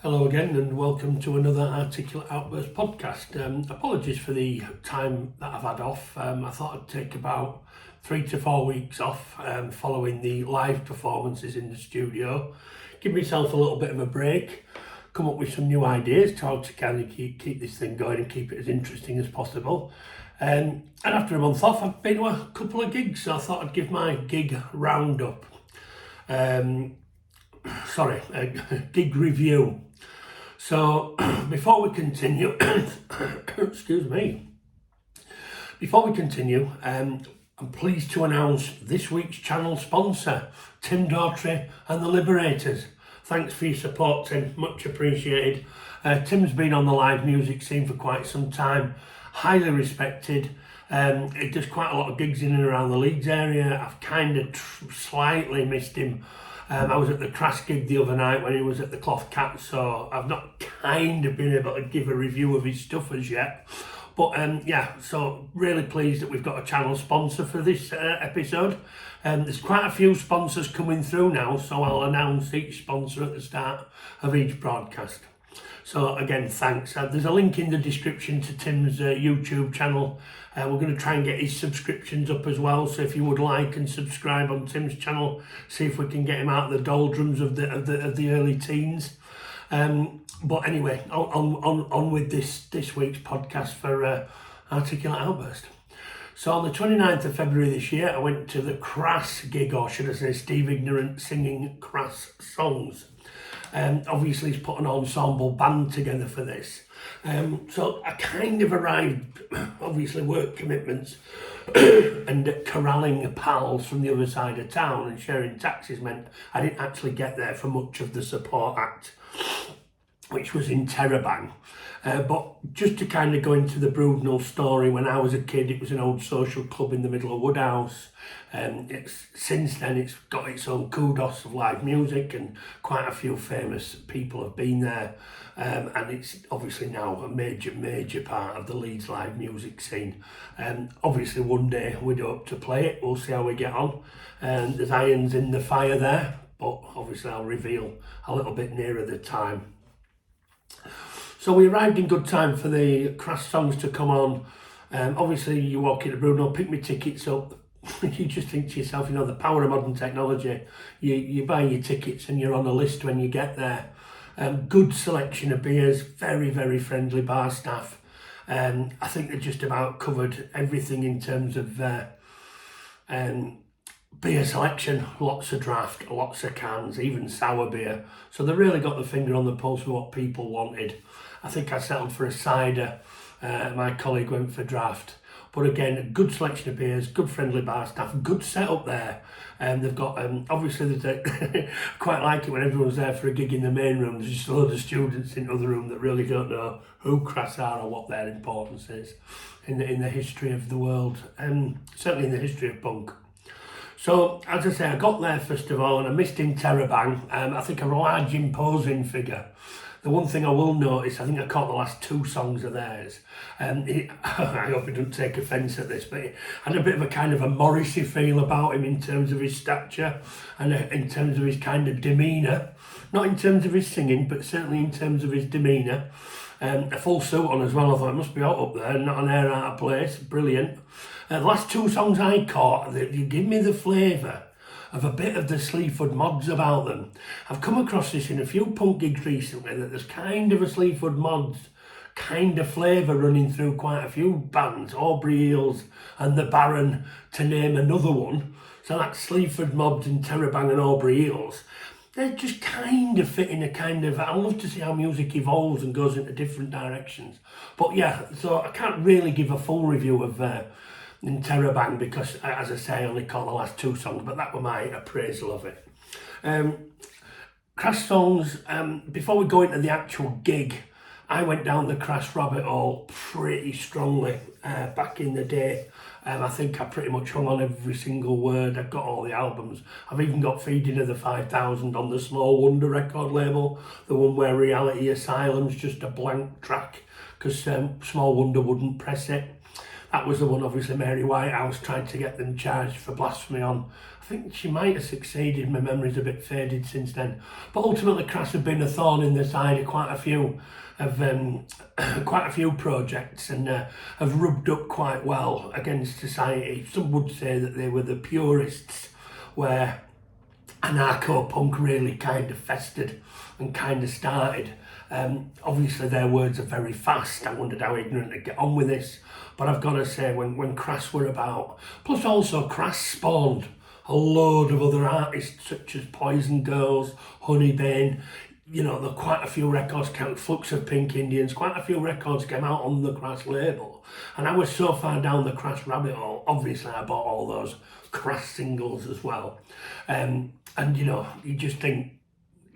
Hello again and welcome to another Articulate Outburst podcast. Apologies for the time that I've had off. I thought I'd take about 3 to 4 weeks off following the live performances in the studio. Give myself a little bit of a break, come up with some new ideas to how to kind of keep this thing going and keep it as interesting as possible. And after a month off, I've been to a couple of gigs, so I thought I'd give my gig roundup. Gig review. So before we continue, I'm pleased to announce this week's channel sponsor, Tim Daughtry and the Liberators. Thanks for your support, Tim, much appreciated. Tim's been on the live music scene for quite some time, highly respected. He does quite a lot of gigs in and around the Leeds area. I've kind of slightly missed him. I was at the Crass gig the other night when he was at the Cloth Cat, so I've not kind of been able to give a review of his stuff as yet. But so really pleased that we've got a channel sponsor for this episode. There's quite a few sponsors coming through now, so I'll announce each sponsor at the start of each broadcast. So again, thanks. There's a link in the description to Tim's YouTube channel. We're going to try and get his subscriptions up as well. So if you would like and subscribe on Tim's channel, see if we can get him out of the doldrums of the early teens. But anyway, on with this week's podcast for Articulate Outburst. So on the 29th of February this year, I went to the Crass gig, or should I say Steve Ignorant singing Crass songs. Obviously he's put an ensemble band together for this. So I kind of arrived, obviously work commitments and corralling pals from the other side of town and sharing taxis meant I didn't actually get there for much of the support act, which was in Terabang. But just to kind of go into the Brudenal story, when I was a kid, it was an old social club in the middle of Woodhouse. Since then, it's got its own kudos of live music and quite a few famous people have been there. And it's obviously now a major part of the Leeds live music scene. Obviously, one day we'd hope to play it. We'll see how we get on. There's irons in the fire there, but obviously I'll reveal a little bit nearer the time. So we arrived in good time for the Crass songs to come on. Obviously, you walk into Brudenal, pick my tickets up. You just think to yourself, the power of modern technology. You buy your tickets and you're on a list when you get there. Good selection of beers, very, very friendly bar staff. I think they just about covered everything in terms of beer selection, lots of draft, lots of cans, even sour beer. So they really got the finger on the pulse of what people wanted. I think I settled for a cider. My colleague went for draft. But again, a good selection of beers, good friendly bar staff, good setup there. They've got, obviously, quite like it when everyone's there for a gig in the main room. There's just a load of students in the other room that really don't know who Crass are or what their importance is in the history of the world, and certainly in the history of punk. So, as I say, I got there first of all and I missed in Terabang. I think a large imposing figure. The one thing I will notice, I think I caught the last 2 songs of theirs. I hope he doesn't take offence at this, but he had a bit of a kind of a Morrissey feel about him in terms of his stature and in terms of his kind of demeanour. Not in terms of his singing, but certainly in terms of his demeanour. A full suit on as well. I thought it must be out up there, not an air out of place. Brilliant. The last 2 songs I caught, you give me the flavour of a bit of the Sleaford mods about them. I've come across this in a few punk gigs recently, that there's kind of a Sleaford mods kind of flavour running through quite a few bands, Aubrey Eels and the Baron, to name another one. So that's Sleaford mods and Terabang and Aubrey Eels. They're just kind of fit in a kind of, I love to see how music evolves and goes into different directions. But yeah, so I can't really give a full review of in Terabang because, as I say, I only caught the last 2 songs, but that were my appraisal of it. Crass songs, before we go into the actual gig, I went down the Crass rabbit hole pretty strongly back in the day. I think I pretty much hung on every single word. I've got all the albums. I've even got Feeding of the 5000 on the Small Wonder record label, the one where Reality Asylum's just a blank track because Small Wonder wouldn't press it. That was the one, obviously, Mary Whitehouse tried to get them charged for blasphemy on. I think she might have succeeded. My memory's a bit faded since then. But ultimately, Crass have been a thorn in the side of quite a few projects, and have rubbed up quite well against society. Some would say that they were the purists, where anarcho-punk really kind of festered and kind of started. Obviously their words are very fast. I wondered how ignorant to get on with this, but I've got to say, when Crass were about, plus also Crass spawned a load of other artists such as Poison Girls, Honeybane. You know, there are quite a few records, Flux of Pink Indians, quite a few records came out on the Crass label. And I was so far down the Crass rabbit hole, obviously I bought all those Crass singles as well. And you know, you just think,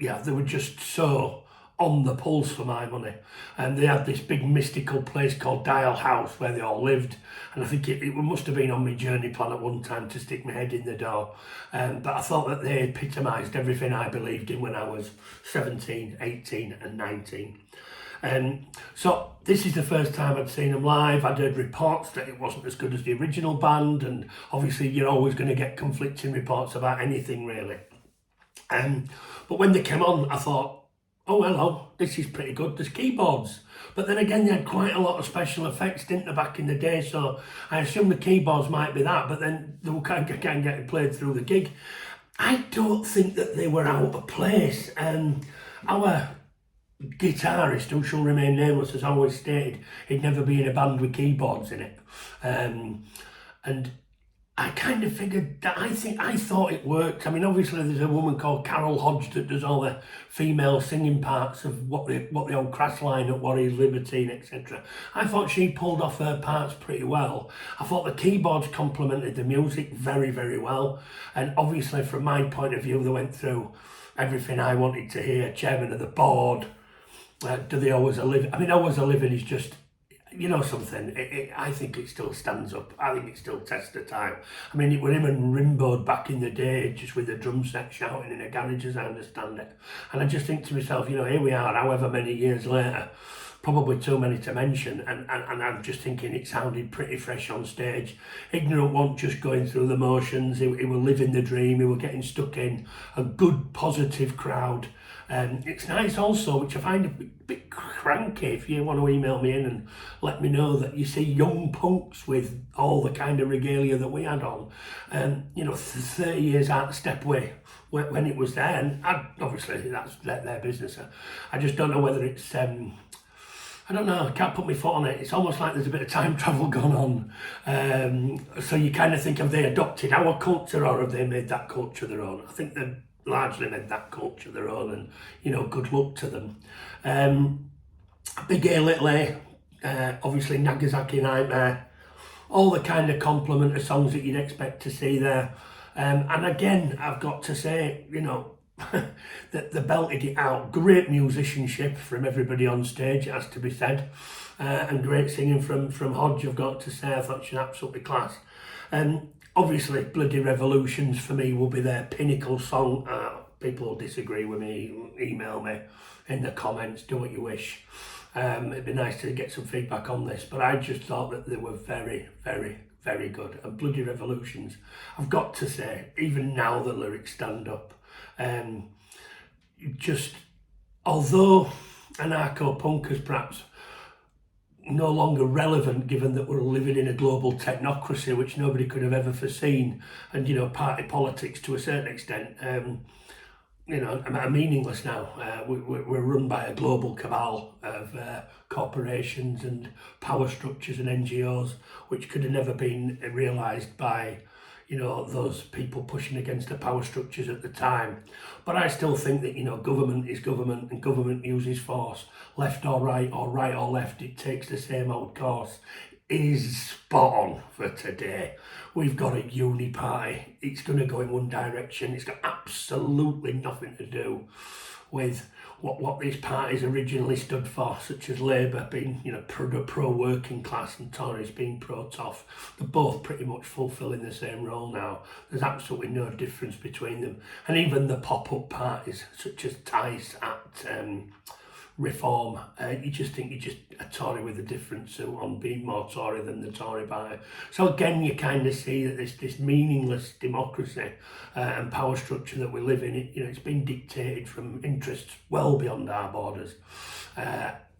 yeah, they were just so on the pulse for my money. And they had this big mystical place called Dial House where they all lived. And I think it must have been on my journey plan at one time to stick my head in the door. But I thought that they epitomised everything I believed in when I was 17, 18 and 19. So this is the first time I'd seen them live. I'd heard reports that it wasn't as good as the original band, and obviously you're always going to get conflicting reports about anything really. But when they came on, I thought, oh hello, this is pretty good, there's keyboards. But then again, they had quite a lot of special effects, didn't they, back in the day, so I assume the keyboards might be that, but then they were kind of getting played through the gig. I don't think that they were out of place. Our guitarist, who shall remain nameless, has always stated he'd never be in a band with keyboards in it. And I kind of figured that, I thought it worked. I mean, obviously there's a woman called Carol Hodge that does all the female singing parts of what the old Crass lineup, What is Libertine, etc. I thought she pulled off her parts pretty well. I thought the keyboards complemented the music very, very well. And obviously from my point of view, they went through everything I wanted to hear. Chairman of the board, Do They Always a Living? I mean, Always a Living is just, you know something, I think it still stands up. I think it still tests the time. I mean, it was him and Rimbaud back in the day, just with the drum set shouting in a garage, as I understand it. And I just think to myself, you know, here we are, however many years later, probably too many to mention, and I'm just thinking it sounded pretty fresh on stage. Ignorant wasn't just going through the motions, he were living the dream, he were getting stuck in. A good, positive crowd. It's nice also, which I find a bit cranky, if you want to email me in and let me know, that you see young punks with all the kind of regalia that we had on. You know, 30 years out of step way when it was there, and obviously that's their business. I just don't know whether it's, I don't know, I can't put my foot on it. It's almost like there's a bit of time travel gone on. So you kind of think, have they adopted our culture, or have they made that culture their own? I think they've largely made that culture their own, and, you know, good luck to them. Big A Little A, obviously Nagasaki Nightmare, all the kind of complement of songs that you'd expect to see there. And again, I've got to say, you know, that they belted it out. Great musicianship from everybody on stage, it has to be said. And great singing from Hodge, I've got to say. I thought she was absolutely class. Obviously, Bloody Revolutions for me will be their pinnacle song. People will disagree with me, email me in the comments, do what you wish. It'd be nice to get some feedback on this, but I just thought that they were very, very, very good. And Bloody Revolutions, I've got to say, even now the lyrics stand up. Just, although anarcho-punk is perhaps no longer relevant, given that we're living in a global technocracy which nobody could have ever foreseen, and, you know, party politics to a certain extent, you know, are meaningless now. We're run by a global cabal of corporations and power structures and NGOs, which could have never been realised by, you know, those people pushing against the power structures at the time. But I still think that, you know, government is government, and government uses force, left or right or left, it takes the same old course. Is spot on for today. We've got a uni party. It's going to go in one direction. It's got absolutely nothing to do with what these parties originally stood for, such as Labour being, you know, pro working class, and Tories being pro toff. They're both pretty much fulfilling the same role now. There's absolutely no difference between them. And even the pop-up parties, such as Tice at reform. You just think you're just a Tory with a different suit on, being more Tory than the Tory party. So again, you kind of see that this meaningless democracy and power structure that we live in, it's been dictated from interests well beyond our borders.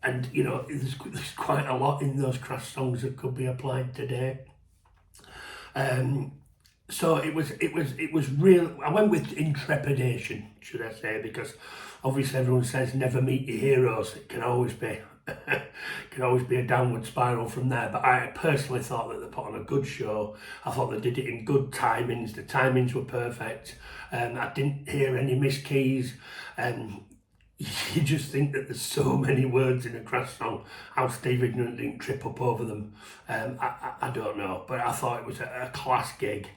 And there's quite a lot in those Crass songs that could be applied today. So it was real. I went with intrepidation, should I say, because obviously everyone says never meet your heroes. It can always be a downward spiral from there. But I personally thought that they put on a good show. I thought they did it in good timings. The timings were perfect. I didn't hear any miskeys. You just think that there's so many words in a Crass song. How Steve Ignorant didn't trip up over them, I don't know. But I thought it was a class gig.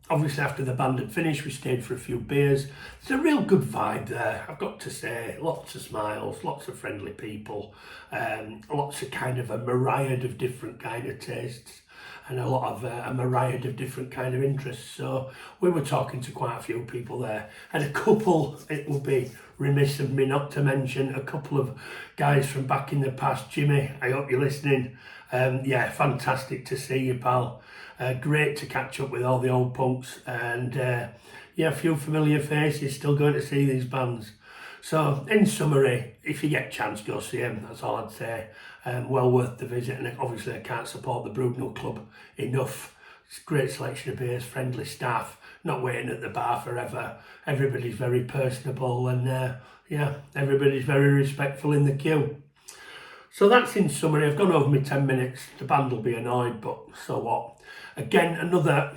Obviously after the band had finished, we stayed for a few beers. There's a real good vibe there, I've got to say. Lots of smiles, lots of friendly people, lots of kind of a myriad of different kind of tastes, and a lot of a myriad of different kind of interests. So we were talking to quite a few people there, and a couple, it would be remiss of me not to mention, a couple of guys from back in the past. Jimmy, I hope you're listening. Yeah, fantastic to see you, pal. Great to catch up with all the old punks, and yeah, a few familiar faces. Still going to see these bands. So in summary, if you get a chance, go see them. That's all I'd say. Well worth the visit, and obviously I can't support the Brudenal Club enough. It's a great selection of beers, friendly staff, not waiting at the bar forever. Everybody's very personable, and yeah, everybody's very respectful in the queue. So that's in summary. I've gone over my 10 minutes. The band will be annoyed, but so what. Again, another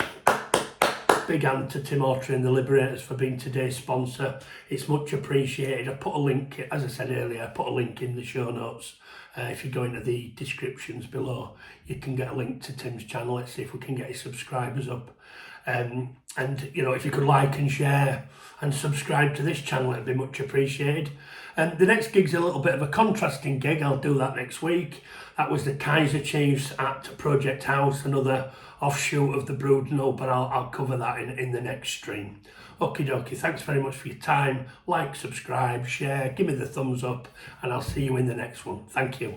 big hand to Tim Autry and the Liberators for being today's sponsor. It's much appreciated. I put a link, as I said earlier, I put a link in the show notes. If you go into the descriptions below, you can get a link to Tim's channel. Let's see if we can get his subscribers up. And if you could like and share and subscribe to this channel, it'd be much appreciated. The next gig's a little bit of a contrasting gig. I'll do that next week. That was the Kaiser Chiefs at Project House, another offshoot of the Brudenal, but I'll cover that in the next stream. Okie dokie, thanks very much for your time. Like, subscribe, share, give me the thumbs up, and I'll see you in the next one. Thank you.